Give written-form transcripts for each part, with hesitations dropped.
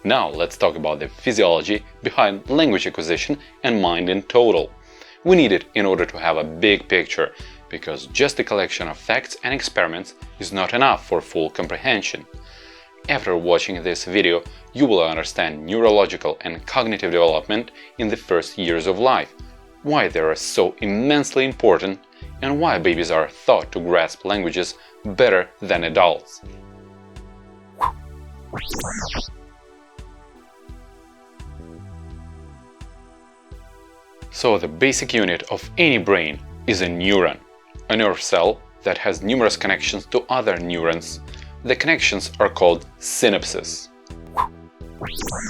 Now let's talk about the physiology behind language acquisition and mind in total. We need it in order to have a big picture, because just a collection of facts and experiments is not enough for full comprehension. After watching this video, you will understand neurological and cognitive development in the first years of life, why they are so immensely important, and why babies are thought to grasp languages better than adults. So the basic unit of any brain is a neuron, a nerve cell that has numerous connections to other neurons. The connections are called synapses.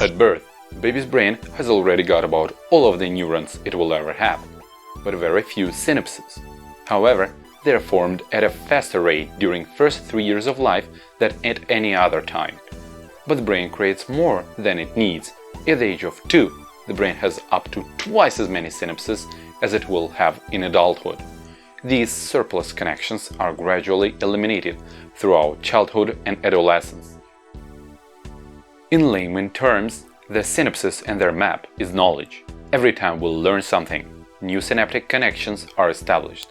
At birth, baby's brain has already got about all of the neurons it will ever have, but very few synapses. However, they are formed at a faster rate during first 3 years of life than at any other time. But the brain creates more than it needs. At the age of 2, the brain has up to twice as many synapses as it will have in adulthood. These surplus connections are gradually eliminated throughout childhood and adolescence. In layman terms, the synapses and their map is knowledge. Every time we learn something, new synaptic connections are established.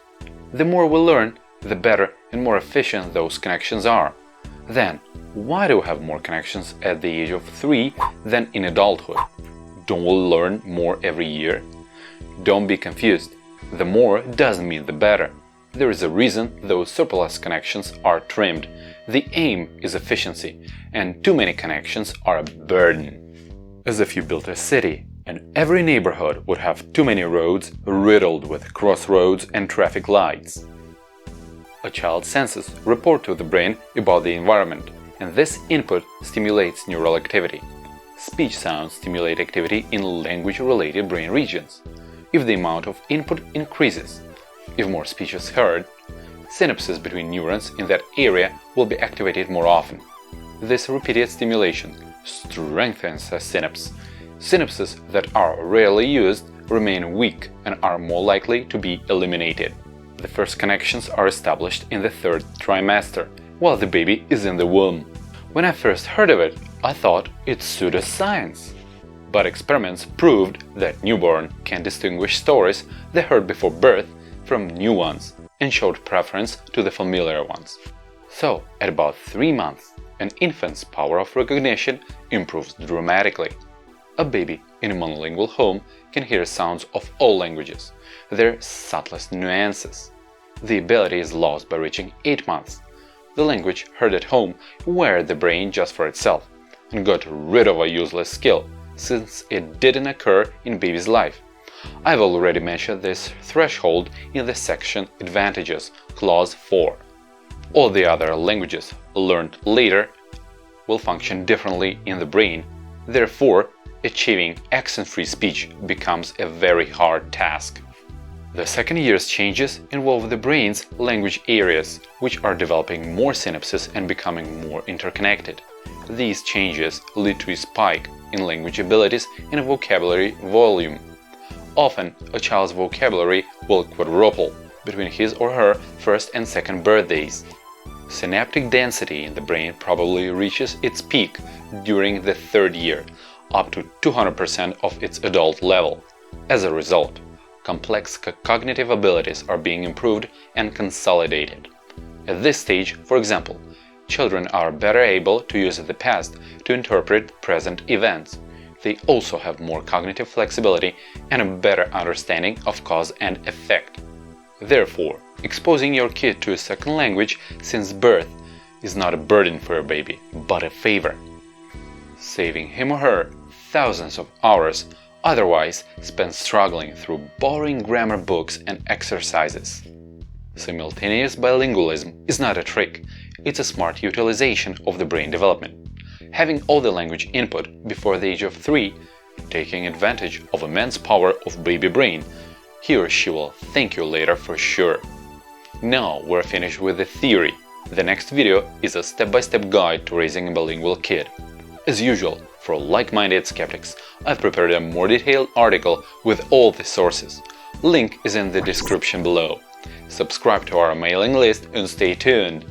The more we learn, the better and more efficient those connections are. Then, why do we have more connections at the age of 3 than in adulthood? Don't we learn more every year? Don't be confused. The more doesn't mean the better. There is a reason those surplus connections are trimmed. The aim is efficiency, and too many connections are a burden. As if you built a city, and every neighborhood would have too many roads riddled with crossroads and traffic lights. A child's senses report to the brain about the environment, and this input stimulates neural activity. Speech sounds stimulate activity in language-related brain regions. If the amount of input increases, if more speech is heard, synapses between neurons in that area will be activated more often. This repeated stimulation strengthens a synapse. Synapses that are rarely used remain weak and are more likely to be eliminated. The first connections are established in the 3rd trimester, while the baby is in the womb. When I first heard of it, I thought it's pseudoscience. But experiments proved that newborn can distinguish stories they heard before birth from new ones and showed preference to the familiar ones. So, at about 3 months, an infant's power of recognition improves dramatically. A baby in a monolingual home can hear sounds of all languages, their subtlest nuances. The ability is lost by reaching 8 months. The language heard at home wired the brain just for itself and got rid of a useless skill, since it didn't occur in baby's life. I've already mentioned this threshold in the section Advantages, Clause 4. All the other languages learned later will function differently in the brain, therefore achieving accent-free speech becomes a very hard task. The second year's changes involve the brain's language areas, which are developing more synapses and becoming more interconnected. These changes lead to a spike in language abilities and vocabulary volume. Often, a child's vocabulary will quadruple between his or her first and second birthdays. Synaptic density in the brain probably reaches its peak during the 3rd year, up to 200% of its adult level. As a result, complex cognitive abilities are being improved and consolidated. At this stage, for example, children are better able to use the past to interpret present events. They also have more cognitive flexibility and a better understanding of cause and effect. Therefore, exposing your kid to a second language since birth is not a burden for your baby, but a favor, saving him or her thousands of hours otherwise spent struggling through boring grammar books and exercises. Simultaneous bilingualism is not a trick, it's a smart utilization of the brain development. Having all the language input before the age of 3, taking advantage of immense power of baby brain, he or she will thank you later for sure. Now we're finished with the theory. The next video is a step-by-step guide to raising a bilingual kid. As usual, for like-minded skeptics, I've prepared a more detailed article with all the sources. Link is in the description below. Subscribe to our mailing list and stay tuned.